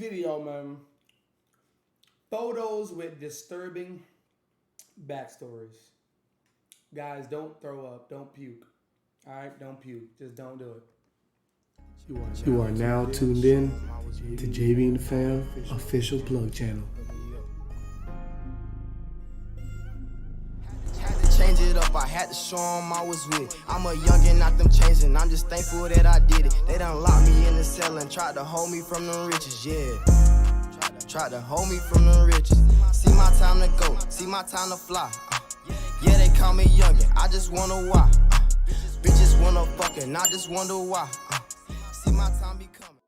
video, man. Photos with disturbing backstories. Guys, don't throw up. Don't puke. All right, don't puke. Just don't do it. You are now tuned in to JB and the Fam official plug channel. Change it up, I had to show them I was with it. I'm a youngin', not them changing. I'm just thankful that I did it. They done locked me in the cell and tried to hold me from the riches, yeah. Tried to hold me from the riches. See my time to go, see my time to fly. Yeah, they call me youngin', I just wonder why. Bitches wanna fuckin', I just wonder why. See my time be coming.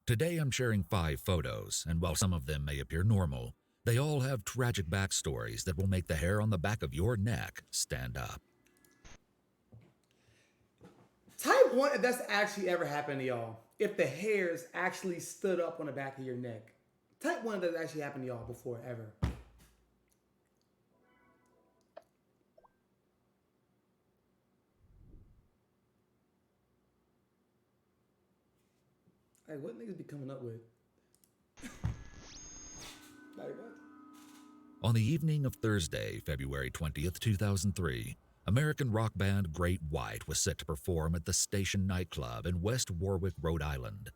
Today I'm sharing 5 photos, and while some of them may appear normal, they all have tragic backstories that will make the hair on the back of your neck stand up. Type 1 if that's actually ever happened to y'all. If the hairs actually stood up on the back of your neck. Type 1 if that's actually happened to y'all before, ever. Like, what niggas be coming up with? Like, what? On the evening of Thursday, February 20th, 2003, American rock band Great White was set to perform at the Station nightclub in West Warwick, Rhode Island.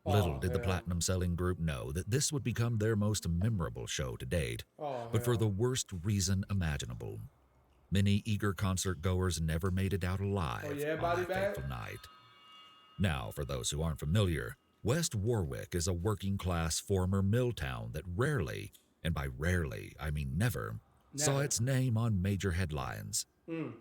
Little did the platinum-selling group know that this would become their most memorable show to date, but for the worst reason imaginable. Many eager concert-goers never made it out alive on that fateful night. Now, for those who aren't familiar, West Warwick is a working-class former mill town that rarely, and by rarely I mean never, saw its name on major headlines.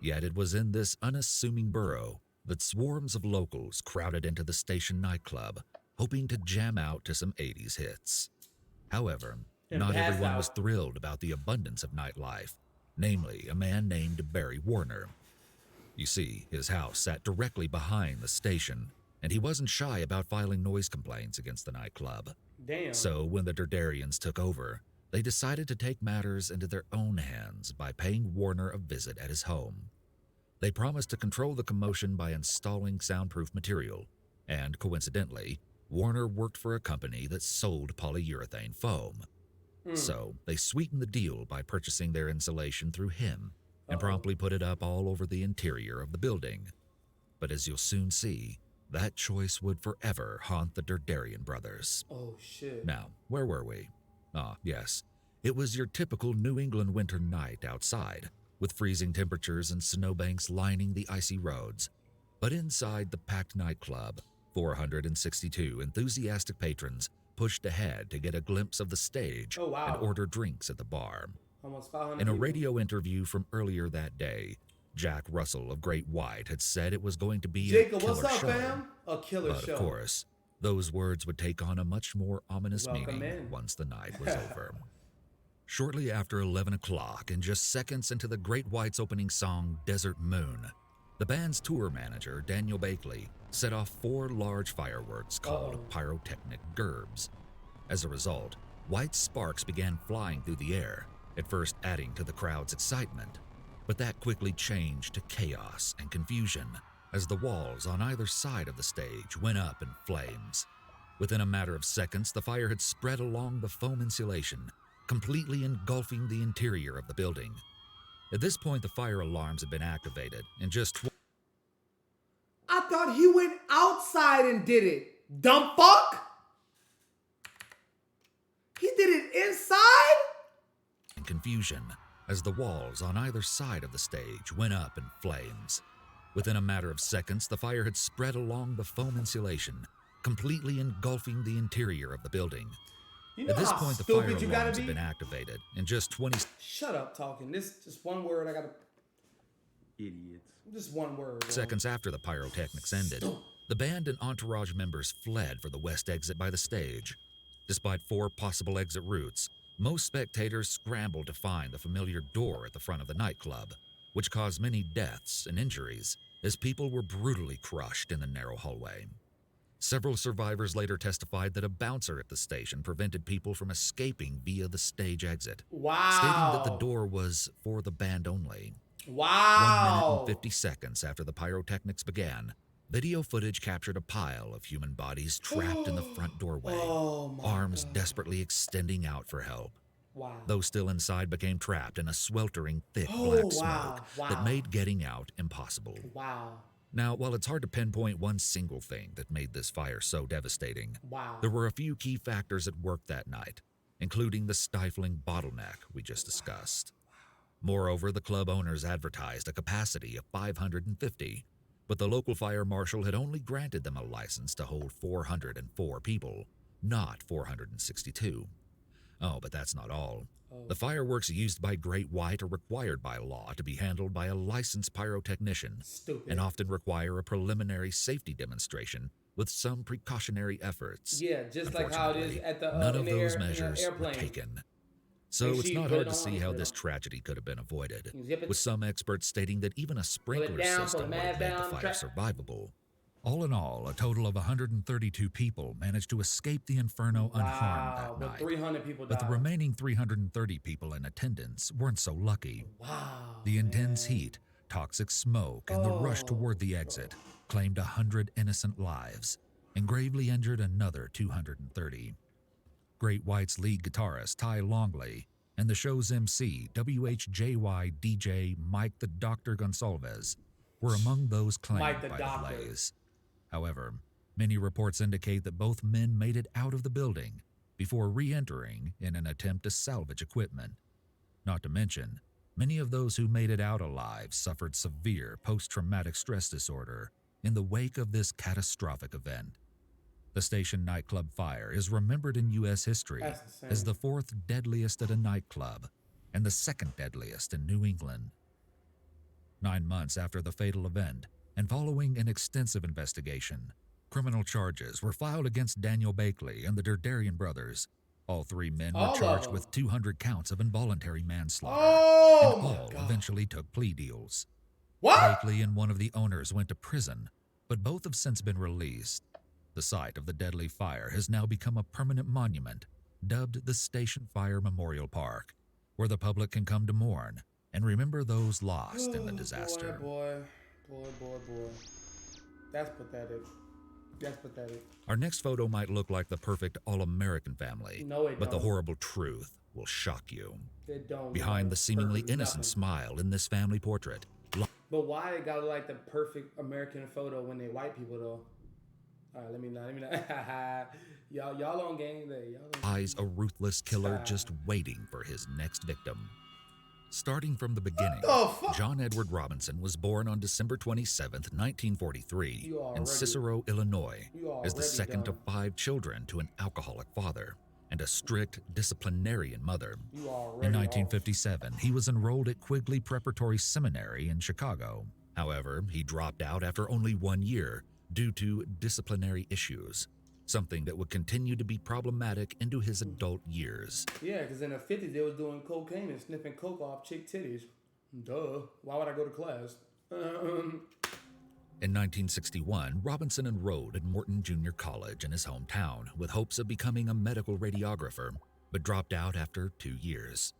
Yet it was in this unassuming borough that swarms of locals crowded into the Station nightclub, hoping to jam out to some 80s hits. However, not everyone was thrilled about the abundance of nightlife, namely a man named Barry Warner. You see, his house sat directly behind the station, and he wasn't shy about filing noise complaints against the nightclub. Damn. So when the Durdarians took over, they decided to take matters into their own hands by paying Warner a visit at his home. They promised to control the commotion by installing soundproof material, and coincidentally, Warner worked for a company that sold polyurethane foam. So they sweetened the deal by purchasing their insulation through him and promptly put it up all over the interior of the building. But as you'll soon see, that choice would forever haunt the Durdarian brothers. Oh, shit. Now, where were we? Ah, yes. It was your typical New England winter night outside, with freezing temperatures and snowbanks lining the icy roads. But inside the packed nightclub, 462 enthusiastic patrons pushed ahead to get a glimpse of the stage and order drinks at the bar. Almost 500 In a people. radio interview from earlier that day, Jack Russell of Great White had said it was going to be Jacob, a killer what's up, show. fam? A killer But show. of course, those words would take on a much more ominous Welcome meaning in. once the night was over. Shortly after 11 o'clock, and just seconds into the Great White's opening song, Desert Moon, the band's tour manager, Daniel Bakley, set off 4 large fireworks called pyrotechnic gerbs. As a result, white sparks began flying through the air, at first adding to the crowd's excitement. But that quickly changed to chaos and confusion as the walls on either side of the stage went up in flames. Within a matter of seconds, the fire had spread along the foam insulation, completely engulfing the interior of the building. At this point, the fire alarms had been activated, and just I thought he went outside and did it. Dumb fuck. He did it inside? in confusion as the walls on either side of the stage went up in flames. Within a matter of seconds, the fire had spread along the foam insulation, completely engulfing the interior of the building. You know At this how point, the fire stupid you gotta alarms had be? been activated. In just 20 Shut up talking. This just one word. I gotta. Idiots. Just one word. Bro. seconds after the pyrotechnics ended, the band and entourage members fled for the west exit by the stage. Despite 4 possible exit routes, most spectators scrambled to find the familiar door at the front of the nightclub, which caused many deaths and injuries as people were brutally crushed in the narrow hallway. Several survivors later testified that a bouncer at the station prevented people from escaping via the stage exit, Wow. stating that the door was for the band only. 1 minute Wow. and 50 seconds after the pyrotechnics began, Video footage captured a pile of human bodies trapped in the front doorway, Oh my arms God. desperately extending out for help. Wow. Those still inside became trapped in a sweltering, thick Oh, black wow, smoke that wow. made getting out impossible. Wow. Now, while it's hard to pinpoint one single thing that made this fire so devastating, Wow. there were a few key factors at work that night, including the stifling bottleneck we just discussed. Moreover, the club owners advertised a capacity of 550, but the local fire marshal had only granted them a license to hold 404 people, not 462. Oh, but that's not all. The fireworks used by Great White are required by law to be handled by a licensed pyrotechnician Stupid. and often require a preliminary safety demonstration with some precautionary efforts. Yeah, just like how it is Unfortunately, at the none in of the those air- in the measures were airplane. taken. So Make it's sure you not put hard it to on, see put how it this on. tragedy could have been avoided, Zip it. with some experts stating that even a sprinkler down, put system the would have mask made the down, fire track- survivable. All in all, a total of 132 people managed to escape the inferno unharmed Wow, that but night. 300 people But died. the remaining 330 people in attendance weren't so lucky. Wow. The intense heat, toxic smoke, and the rush toward the exit claimed 100 innocent lives and gravely injured another 230. Great White's lead guitarist Ty Longley and the show's MC WHJY DJ Mike the Doctor Gonsalves were among those claimed Mike the by Doctor. the blaze. However, many reports indicate that both men made it out of the building before re-entering in an attempt to salvage equipment. Not to mention, many of those who made it out alive suffered severe post-traumatic stress disorder in the wake of this catastrophic event. The station nightclub fire is remembered in U.S. history That's insane. as the fourth deadliest at a nightclub and the second deadliest in New England. 9 months after the fatal event, and following an extensive investigation, criminal charges were filed against Daniel Bakley and the Derderian brothers. All three men All were of charged them. with 200 counts of involuntary manslaughter, Oh and my all God. eventually took plea deals. What? Bakley and one of the owners went to prison, but both have since been released. The site of the deadly fire has now become a permanent monument, dubbed the Station Fire Memorial Park, where the public can come to mourn and remember those lost in the disaster. Boy. That's pathetic. That's pathetic. Our next photo might look like the perfect all-American family, No, it but the don't. horrible truth will shock you. It don't. Behind the seemingly Perfect innocent nothing. smile in this family portrait But why they gotta like the perfect American photo when they white people though? All right, let me not. y'all on game day. Y'all on... lies a ruthless killer Stop. just waiting for his next victim. Starting from the beginning, the fuck? John Edward Robinson was born on December 27, 1943, You in already- Cicero, Illinois, You as the already second done. of 5 children to an alcoholic father and a strict disciplinarian mother. You already In off. 1957, he was enrolled at Quigley Preparatory Seminary in Chicago. However, he dropped out after only 1 year due to disciplinary issues, something that would continue to be problematic into his adult years. Yeah, because in the 50s they was doing cocaine and sniffing coke off chick titties. Duh. Why would I go to class? In 1961, Robinson enrolled at Morton Junior College in his hometown with hopes of becoming a medical radiographer, but dropped out after 2 years.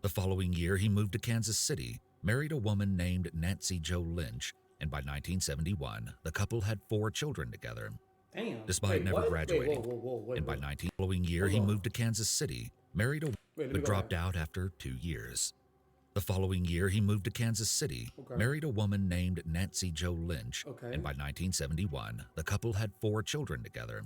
The following year, he moved to Kansas City, married a woman named Nancy Jo Lynch, and by 1971, the couple had 4 children together. Damn. Despite Wait, never what? graduating, Wait, and by wait. 19 following year, Hold he on. moved to Kansas City, married a Wait, let me but go dropped back. out after 2 years. The following year, he moved to Kansas City, Okay. married a woman named Nancy Jo Lynch, Okay. and by 1971, the couple had 4 children together.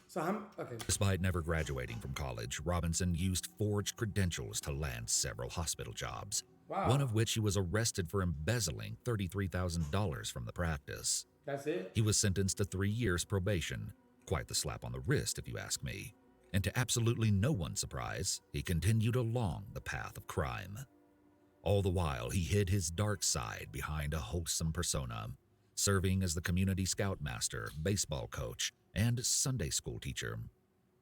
So I'm okay. Despite never graduating from college, Robinson used forged credentials to land several hospital jobs, Wow. one of which he was arrested for embezzling $33,000 from the practice. That's it. He was sentenced to 3 years probation, quite the slap on the wrist if you ask me. And to absolutely no one's surprise, he continued along the path of crime. All the while, he hid his dark side behind a wholesome persona, serving as the community scoutmaster, baseball coach, and Sunday school teacher.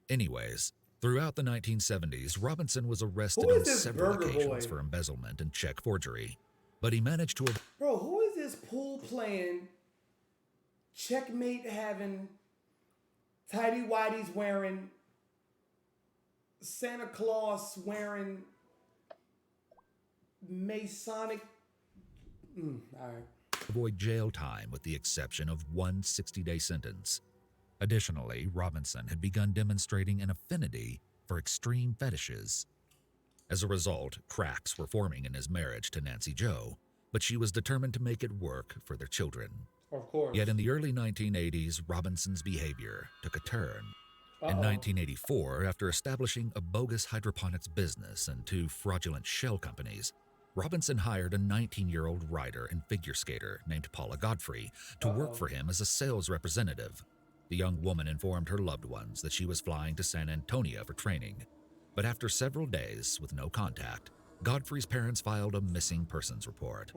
Anyways, throughout the 1970s, Robinson was arrested Who is on this several Burger occasions Boy? for embezzlement and check forgery, but he managed to Bro, who is this pool playing, checkmate having, tidy whities wearing, Santa Claus wearing, Masonic. All right. avoid jail time with the exception of one 60-day sentence. Additionally, Robinson had begun demonstrating an affinity for extreme fetishes. As a result, cracks were forming in his marriage to Nancy Jo, but she was determined to make it work for their children. Of course. Yet in the early 1980s, Robinson's behavior took a turn. In 1984, after establishing a bogus hydroponics business and 2 fraudulent shell companies, Robinson hired a 19-year-old rider and figure skater named Paula Godfrey to work for him as a sales representative. The young woman informed her loved ones that she was flying to San Antonio for training. But after several days with no contact, Godfrey's parents filed a missing persons report.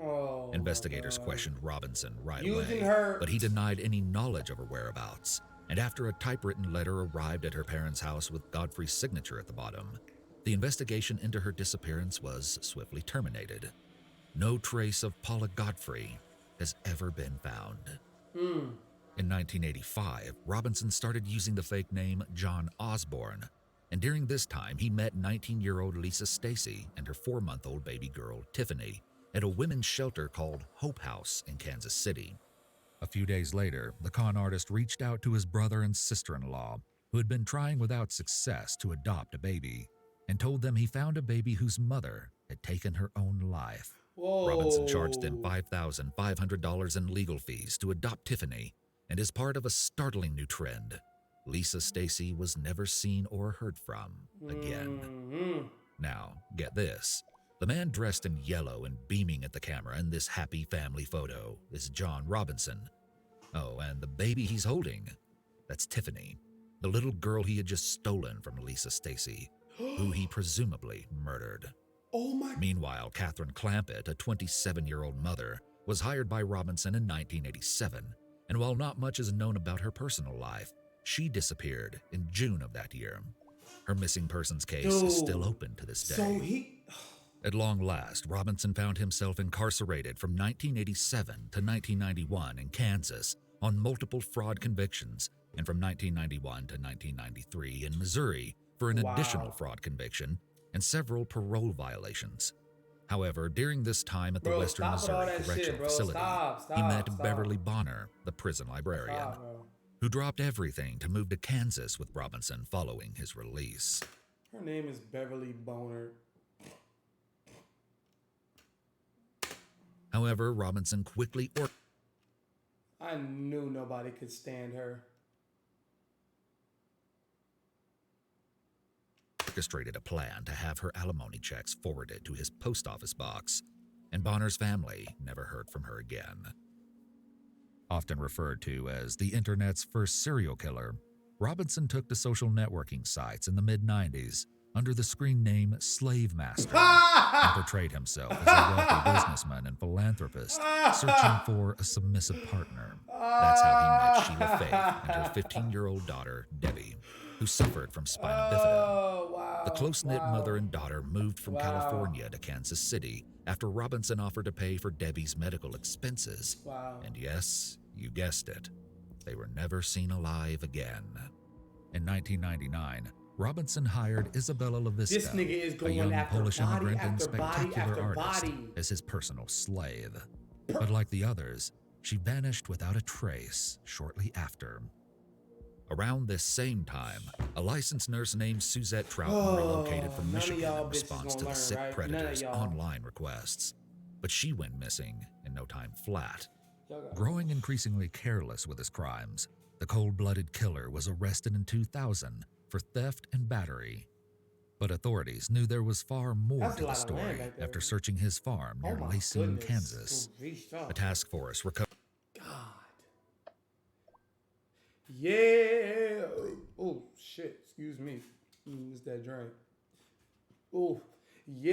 Investigators questioned Robinson right away, but he denied any knowledge of her whereabouts. And after a typewritten letter arrived at her parents' house with Godfrey's signature at the bottom, the investigation into her disappearance was swiftly terminated. No trace of Paula Godfrey has ever been found. In 1985, Robinson started using the fake name John Osborne, and during this time he met 19-year-old Lisa Stacy and her 4-month-old baby girl, Tiffany, at a women's shelter called Hope House in Kansas City. A few days later, the con artist reached out to his brother and sister-in-law, who had been trying without success to adopt a baby, and told them he found a baby whose mother had taken her own life. Robinson charged them $5,500 in legal fees to adopt Tiffany, and as part of a startling new trend, Lisa Stacy was never seen or heard from again. Now, get this. The man dressed in yellow and beaming at the camera in this happy family photo is John Robinson. Oh, and the baby he's holding, that's Tiffany, the little girl he had just stolen from Lisa Stacy, who he presumably murdered. Meanwhile, Catherine Clampett, a 27-year-old mother, was hired by Robinson in 1987, and while not much is known about her personal life, she disappeared in June of that year. Her missing persons case is still open to this day. At long last, Robinson found himself incarcerated from 1987 to 1991 in Kansas on multiple fraud convictions, and from 1991 to 1993 in Missouri for an additional fraud conviction and several parole violations. However, during this time at the Western Missouri Correctional Facility, he met Beverly Bonner, the prison librarian, who dropped everything to move to Kansas with Robinson following his release. Her name is Beverly Bonner. However, Robinson quickly I knew nobody could stand her. orchestrated a plan to have her alimony checks forwarded to his post office box, and Bonner's family never heard from her again. Often referred to as the internet's first serial killer, Robinson took to social networking sites in the mid-90s under the screen name Slave Master and portrayed himself as a wealthy businessman and philanthropist searching for a submissive partner. That's how he met Sheila Faith and her 15-year-old daughter, Debbie, who suffered from spina bifida. The close-knit mother and daughter moved from California to Kansas City after Robinson offered to pay for Debbie's medical expenses. And yes, you guessed it, they were never seen alive again. In 1999, Robinson hired Isabella LaVista, a young Polish immigrant and spectacular artist, as his personal slave. But like the others, she vanished without a trace shortly after. Around this same time, a licensed nurse named Suzette Troutman relocated from Michigan in response to the sick predator's online requests. But she went missing in no time flat. Growing increasingly careless with his crimes, the cold-blooded killer was arrested in 2000 for theft and battery. But authorities knew there was far more to the story after searching his farm near Lacey, Kansas. A task force recovered. Yeah. Oh, shit. Excuse me. It's that drink. Oh, yeah.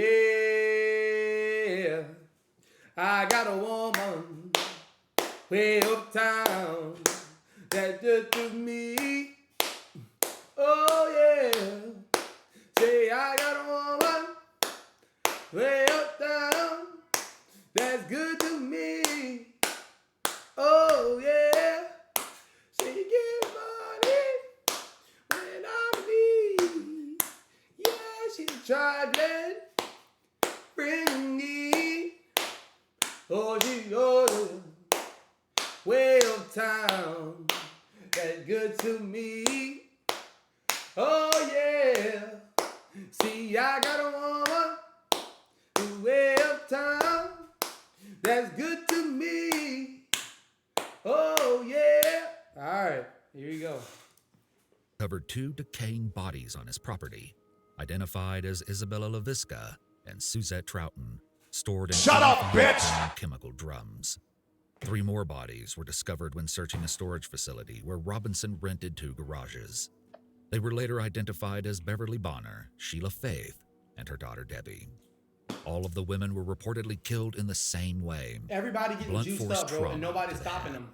I got a woman way uptown that just took me. Oh, yeah. Say, I got a woman way uptown that's good to me. Oh, yeah. She give money when I'm in need. Yeah, she traveling, bring me. Oh, she order uptown. That's good to me. Oh yeah. See, I got a woman way uptown. That's good to me. Oh yeah. All right, here you go. Covered 2 decaying bodies on his property, identified as Isabella LaVisca and Suzette Troughton, stored in chemical drums. 3 more bodies were discovered when searching a storage facility where Robinson rented 2 garages. They were later identified as Beverly Bonner, Sheila Faith, and her daughter Debbie. All of the women were reportedly killed in the same way. Everybody getting Blunt juiced force up, bro, trauma and nobody's to the stopping head. them.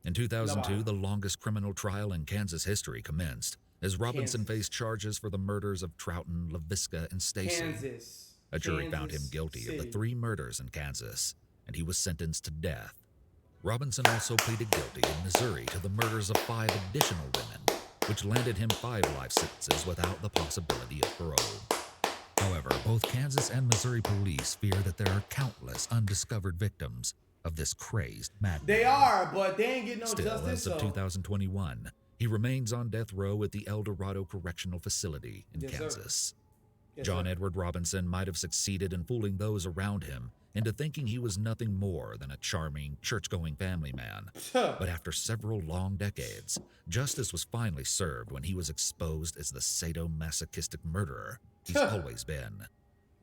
In 2002, Nobody. the longest criminal trial in Kansas history commenced as Robinson Kansas. faced charges for the murders of Troughton, LaVisca, and Stacy. Kansas. A jury found him Kansas guilty of the City. 3 murders in Kansas, and he was sentenced to death. Robinson also pleaded guilty in Missouri to the murders of 5 additional women, which landed him 5 life sentences without the possibility of parole. However, both Kansas and Missouri police fear that there are countless undiscovered victims of this crazed madman. They are, but they ain't getting no Still, justice. as of So. 2021, he remains on death row at the El Dorado Correctional Facility in Yes, sir. Kansas. Yes, John sir. Edward Robinson might have succeeded in fooling those around him into thinking he was nothing more than a charming, church-going family man. But after several long decades, justice was finally served when he was exposed as the sadomasochistic murderer he's always been.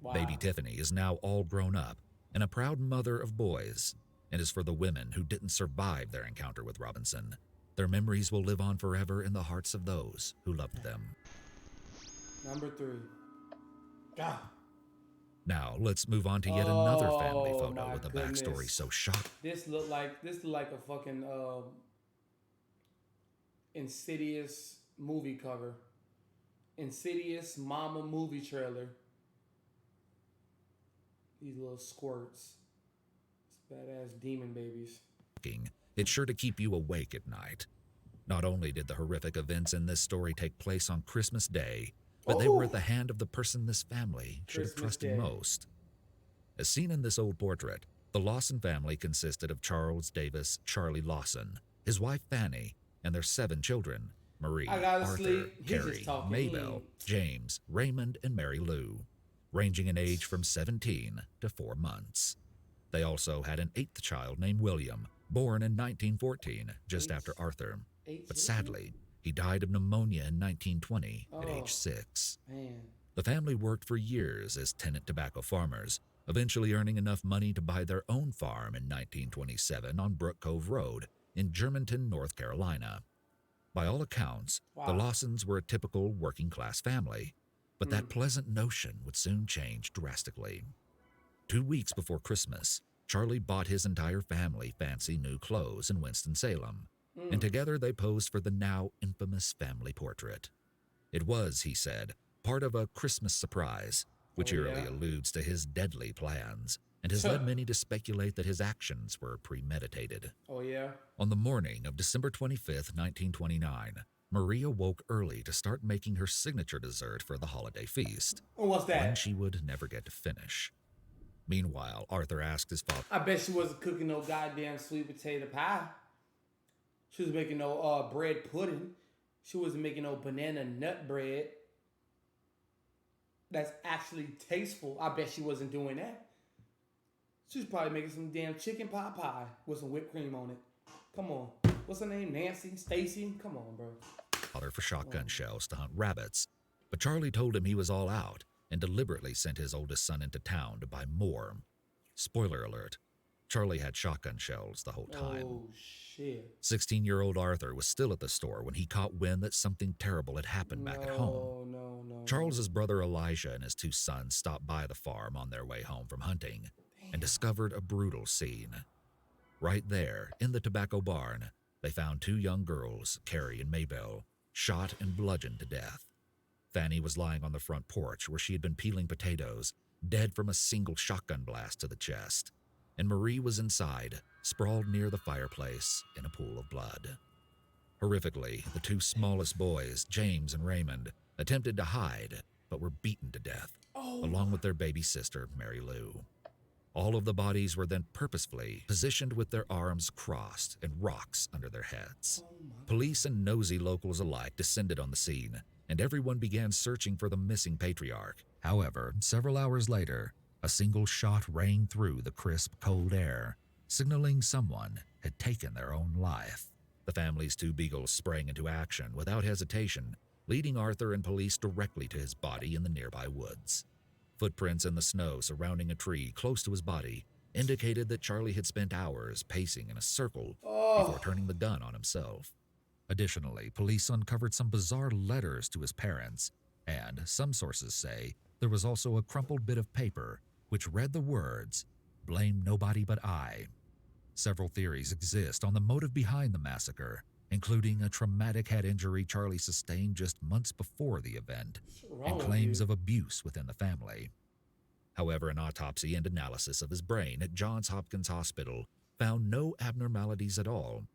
Wow. Baby Tiffany is now all grown up and a proud mother of boys. And as for the women who didn't survive their encounter with Robinson, their memories will live on forever in the hearts of those who loved them. Number 3. God. Now, let's move on to yet another family Oh, photo my with a backstory goodness. so shocking. This look like a fucking Insidious movie cover. Insidious Mama movie trailer. These little squirts. It's badass demon babies. It's sure to keep you awake at night. Not only did the horrific events in this story take place on Christmas Day, but they were at the hand of the person this family should have Christmas trusted Day. most. As seen in this old portrait, the Lawson family consisted of Charles Davis Charlie Lawson, his wife Fanny, and their 7 children, Marie, I gotta Arthur, sleep. He's just Carrie, talking. Maybelle, James, Raymond, and Mary Lou, ranging in age from 17 to 4 months. They also had an 8th child named William, born in 1914, just after Arthur. But sadly, he died of pneumonia in 1920 at age 6. Man. The family worked for years as tenant tobacco farmers, eventually earning enough money to buy their own farm in 1927 on Brook Cove Road in Germantown, North Carolina. By all accounts, the Wow. Lawsons were a typical working-class family, but that pleasant notion would soon change drastically. 2 weeks before Christmas, Charlie bought his entire family fancy new clothes in Winston-Salem, and together they posed for the now infamous family portrait. It was, he said, part of a Christmas surprise, which Oh, eerily yeah? alludes to his deadly plans, and has led many to speculate that his actions were premeditated. Oh yeah. On the morning of December 25th, 1929, Maria woke early to start making her signature dessert for the holiday feast, Oh, what's that? one she would never get to finish. Meanwhile, Arthur asked his father I bet she wasn't cooking no goddamn sweet potato pie. She was making no bread pudding. She wasn't making no banana nut bread. That's actually tasteful. I bet she wasn't doing that. She was probably making some damn chicken pot pie with some whipped cream on it. Come on. What's her name? Nancy? Stacy? Come on, bro. for shotgun shells to hunt rabbits, but Charlie told him he was all out and deliberately sent his oldest son into town to buy more. Spoiler alert, Charlie had shotgun shells the whole time. Oh, shit. 16-year-old Arthur was still at the store when he caught wind that something terrible had happened back at home. No. Charles's brother Elijah and his two sons stopped by the farm on their way home from hunting and discovered a brutal scene. Right there, in the tobacco barn, they found two young girls, Carrie and Maybelle, shot and bludgeoned to death. Fanny was lying on the front porch where she had been peeling potatoes, dead from a single shotgun blast to the chest. And Marie was inside, sprawled near the fireplace in a pool of blood. Horrifically, the two smallest boys, James and Raymond, attempted to hide, but were beaten to death, along with their baby sister, Mary Lou. All of the bodies were then purposefully positioned with their arms crossed and rocks under their heads. Police and nosy locals alike descended on the scene, and everyone began searching for the missing patriarch. However, several hours later, a single shot rang through the crisp, cold air, signaling someone had taken their own life. The family's two beagles sprang into action without hesitation, leading Arthur and police directly to his body in the nearby woods. Footprints in the snow surrounding a tree close to his body indicated that Charlie had spent hours pacing in a circle before turning the gun on himself. Additionally, police uncovered some bizarre letters to his parents, and some sources say there was also a crumpled bit of paper which read the words, "Blame nobody but I." Several theories exist on the motive behind the massacre, including a traumatic head injury Charlie sustained just months before the event, and claims of abuse within the family. However, an autopsy and analysis of his brain at Johns Hopkins Hospital found no abnormalities at all.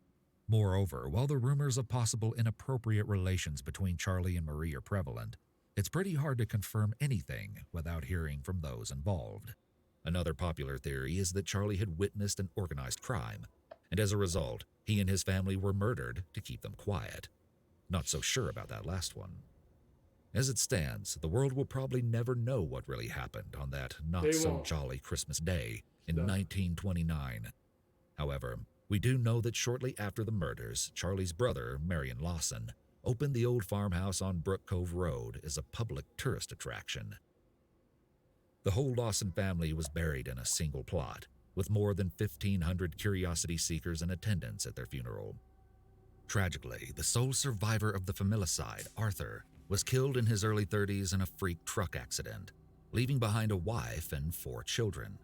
Moreover, while the rumors of possible inappropriate relations between Charlie and Marie are prevalent, it's pretty hard to confirm anything without hearing from those involved. Another popular theory is that Charlie had witnessed an organized crime, and as a result, he and his family were murdered to keep them quiet. Not so sure about that last one. As it stands, the world will probably never know what really happened on that not-so-jolly Christmas day in 1929. However, we do know that shortly after the murders, Charlie's brother, Marion Lawson, opened the old farmhouse on Brook Cove Road as a public tourist attraction. The whole Lawson family was buried in a single plot, with more than 1,500 curiosity seekers in attendance at their funeral. Tragically, the sole survivor of the familicide, Arthur, was killed in his early 30s in a freak truck accident, leaving behind a wife and 4 children.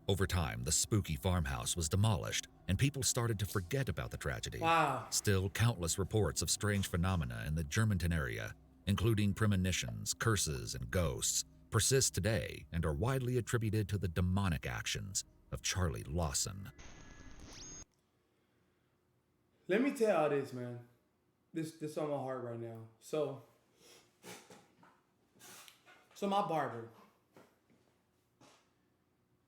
Over time, the spooky farmhouse was demolished, and people started to forget about the tragedy. Wow. Still, countless reports of strange phenomena in the Germantown area, including premonitions, curses, and ghosts, persist today and are widely attributed to the demonic actions of Charlie Lawson. Let me tell you this, man. This on my heart right now. So my barber,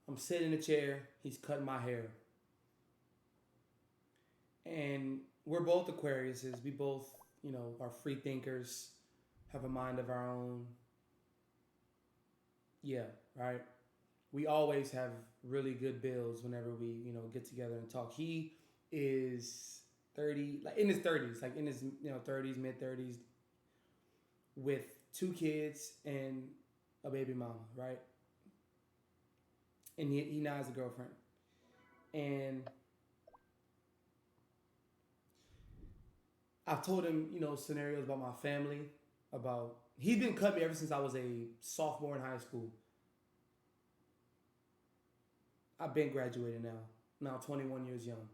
I'm sitting in a chair, he's cutting my hair. And we're both Aquariuses. We both, are free thinkers, have a mind of our own. Yeah, right? We always have really good bills whenever we, get together and talk. He is 30, like in his 30s, like in his 30s, mid 30s, with 2 kids and a baby mama, right? And he now has a girlfriend. And I've told him, scenarios about my family, about he's been cutting me ever since I was a sophomore in high school. I've been graduated now 21 years young.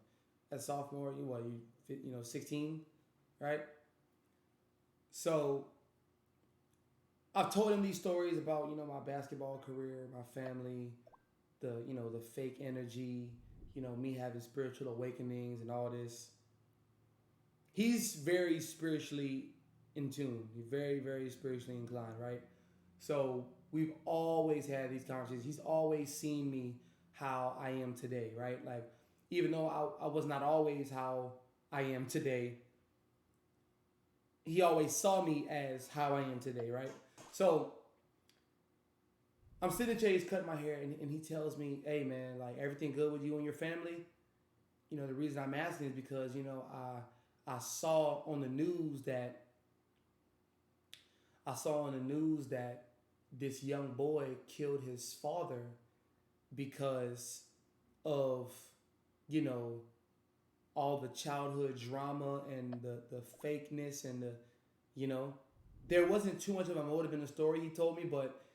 As sophomore, you 16, right? So I've told him these stories about, my basketball career, my family, the fake energy, me having spiritual awakenings and all this. He's very spiritually in tune. He's very, very spiritually inclined, right? So we've always had these conversations. He's always seen me how I am today, right? Like, even though I was not always how I am today, he always saw me as how I am today, right? So I'm sitting in Chase cutting my hair, and he tells me, "Hey, man, like, everything good with you and your family?" The reason I'm asking is because, I saw on the news that this young boy killed his father because of, all the childhood drama and the fakeness and there wasn't too much of a motive in the story he told me, but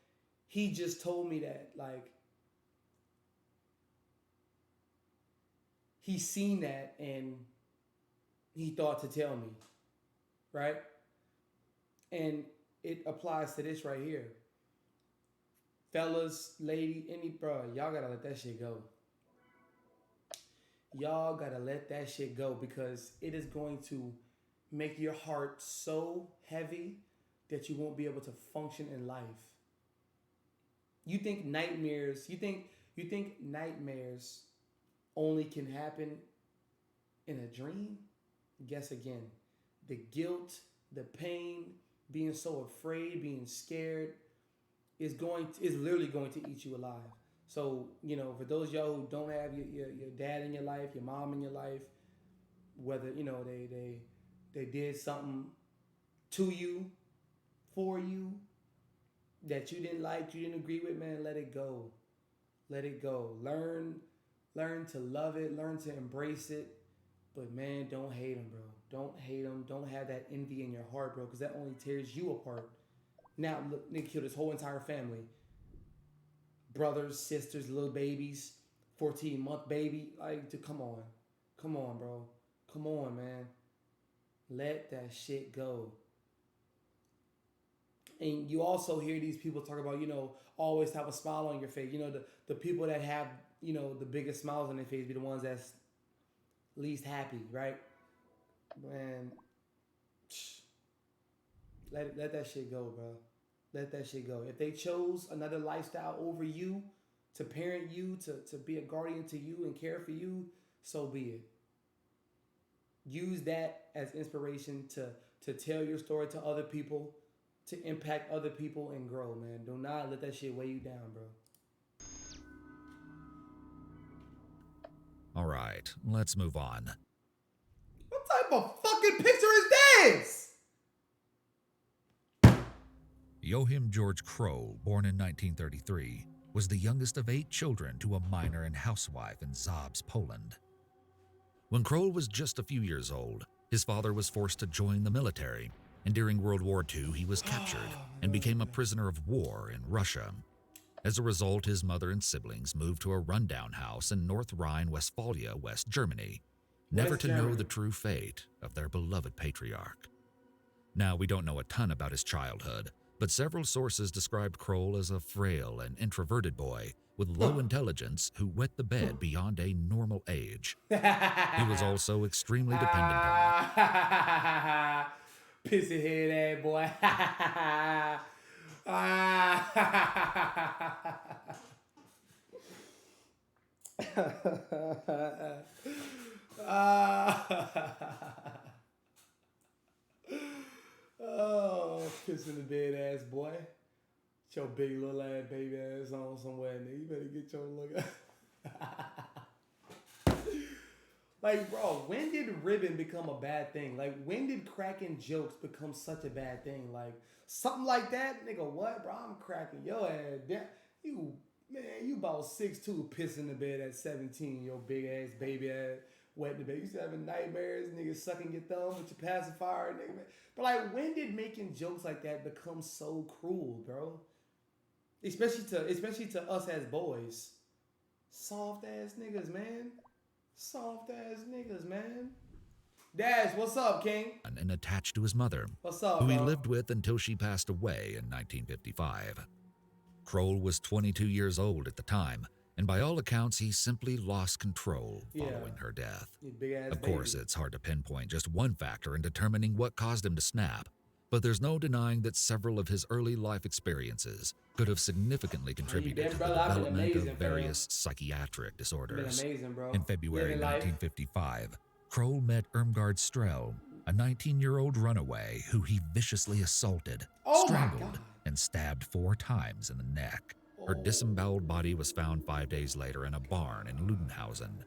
he just told me that, like, he seen that and he thought to tell me, right? And it applies to this right here. Fellas, lady, y'all gotta let that shit go. Y'all gotta let that shit go, because it is going to make your heart so heavy that you won't be able to function in life. You think nightmares, you think You think nightmares only can happen in a dream? Guess again. The guilt, the pain, being so afraid, being scared is literally going to eat you alive. So, you know, for those of y'all who don't have your dad in your life, your mom in your life, whether, you know, they did something to you, for you, that you didn't like, you didn't agree with, man, let it go. Let it go. Learn to love it, learn to embrace it. But man, don't hate them, bro. Don't hate them. Don't have that envy in your heart, bro, because that only tears you apart. Now, look, they killed his whole entire family. Brothers, sisters, little babies, 14-month baby. Like, dude, come on. Come on, bro. Come on, man. Let that shit go. And you also hear these people talk about, you know, always have a smile on your face. You know, the people that have, you know, the biggest smiles on their face be the ones that's least happy, right? Man, let that shit go, bro. Let that shit go. If they chose another lifestyle over you, to parent you, to be a guardian to you and care for you, so be it. Use that as inspiration to tell your story to other people, to impact other people and grow, man. Do not let that shit weigh you down, bro. All right, let's move on. What type of fucking picture is this? Joachim George Kroll, born in 1933, was the youngest of 8 children to a miner and housewife in Zabs, Poland. When Kroll was just a few years old, his father was forced to join the military, and during World War II he was captured and became a prisoner of war in Russia. As a result, his mother and siblings moved to a rundown house in North Rhine-Westphalia, West Germany, never to know the true fate of their beloved patriarch. Now, we don't know a ton about his childhood, but several sources described Kroll as a frail and introverted boy with low intelligence who wet the bed beyond a normal age. He was also extremely dependent on pissy head ass boy. Oh, pissing the bed ass boy. Get your big little ass baby ass on somewhere, nigga. You better get your look. Like, bro, when did ribbon become a bad thing? Like, when did cracking jokes become such a bad thing? Like, something like that? Nigga, what, bro? I'm cracking your ass down. You about 6'2", pissing the bed at 17, your big ass baby ass, wet the bed. You still having nightmares, nigga sucking your thumb with your pacifier, nigga. But like, when did making jokes like that become so cruel, bro? Especially to us as boys. Soft ass niggas, man. Soft ass niggas, man. Dash, what's up, King? and attached to his mother, What's up, who he bro? lived with until she passed away in 1955. Kroll was 22 years old at the time, and by all accounts, he simply lost control following her death. You big ass Of course, baby. it's hard to pinpoint just one factor in determining what caused him to snap, but there's no denying that several of his early life experiences could have significantly contributed to the brother, I've been development amazing, of fam. various psychiatric Been disorders. amazing, bro. In February Living life. 1955, Kroll met Irmgard Strell, a 19-year-old runaway who he viciously assaulted, Oh my strangled, God. and stabbed 4 times in the neck. Her disemboweled body was found 5 days later in a barn in Ludenhausen.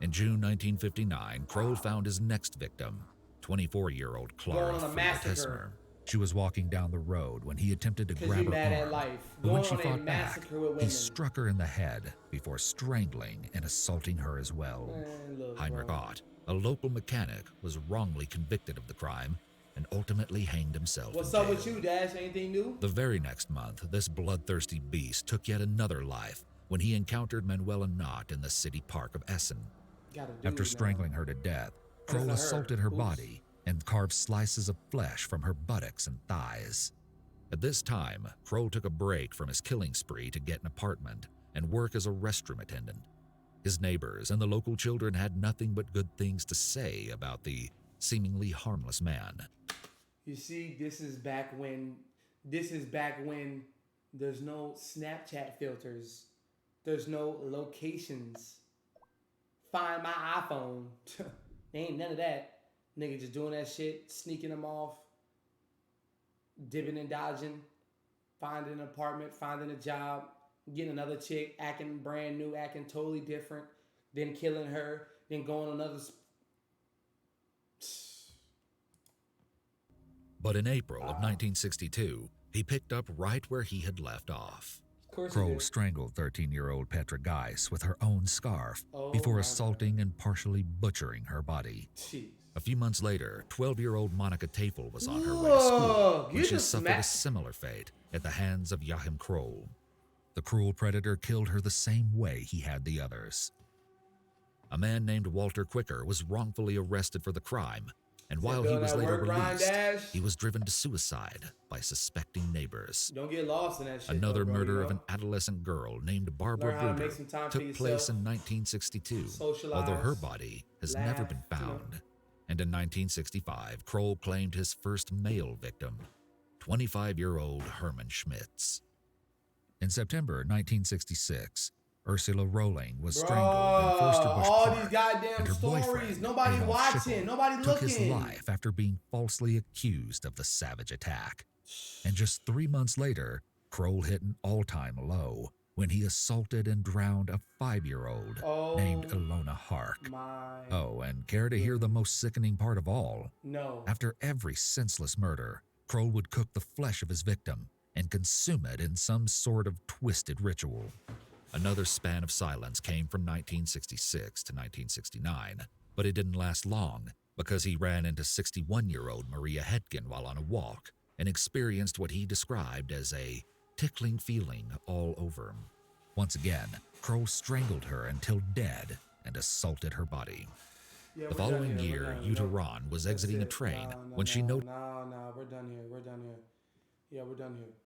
In June 1959, Kroll found his next victim, 24-year-old Clara Going on a Frieda massacre. Tesmer. She was walking down the road when he attempted to 'Cause grab you her mad at arm, life. but when Going she on a fought back, massacre with he women. struck her in the head before strangling and assaulting her as well. Man, look, Heinrich bro. Ott, a local mechanic, was wrongly convicted of the crime and ultimately hanged himself What's in up with jail. you, Dash? Anything new? The very next month, this bloodthirsty beast took yet another life when he encountered Manuela Knott in the city park of Essen. Gotta do After it now. strangling her to death, That's Kroll not her. assaulted her Oops. body and carved slices of flesh from her buttocks and thighs. At this time, Kroll took a break from his killing spree to get an apartment and work as a restroom attendant. His neighbors and the local children had nothing but good things to say about the seemingly harmless man. You see, this is back when there's no Snapchat filters. There's no locations. Find my iPhone. There ain't none of that. Nigga just doing that shit, sneaking them off, dipping and dodging, finding an apartment, finding a job, getting another chick, acting brand new, acting totally different, then killing her, then going on another. But in April of 1962, he picked up right where he had left off. Of course he Kroll did. strangled 13-year-old Petra Geis with her own scarf Oh before my assaulting and partially butchering her body. Jeez. A few months later, 12-year-old Monica Tafel was on her way to school when You she just suffered a smacked. similar fate at the hands of Joachim Kroll. The cruel predator killed her the same way he had the others. A man named Walter Quicker was wrongfully arrested for the crime, and while he doing was that later work, Ryan released, Dash? he was driven to suicide by suspecting neighbors. Don't get lost in that shit. Another though, bro, murder you of know? an adolescent girl named Barbara Learn how to Bruder make some time for took place yourself. in 1962, Socialize, although her body has never laugh, been you know. found. And in 1965, Kroll claimed his first male victim, 25-year-old Herman Schmitz. In September 1966, Ursula Rowling was strangled in Forster Bush all Park, these goddamn and her stories. boyfriend, Nobody Adolf watching. Schickel, Nobody took looking. his life after being falsely accused of the savage attack. And just 3 months later, Kroll hit an all-time low when he assaulted and drowned a 5-year-old named Ilona Hark. My Oh, and care to hear the most sickening part of all? no. After every senseless murder, Kroll would cook the flesh of his victim and consume it in some sort of twisted ritual. Another span of silence came from 1966 to 1969, but it didn't last long because he ran into 61-year-old Maria Hetkin while on a walk and experienced what he described as a tickling feeling all over him. Once again, Kroll strangled her until dead and assaulted her body. Yeah, The we're done following here. year, We're done. Yuta Ron was That's exiting a it. train No, when she noticed No, we're done here. Yeah, we're done here.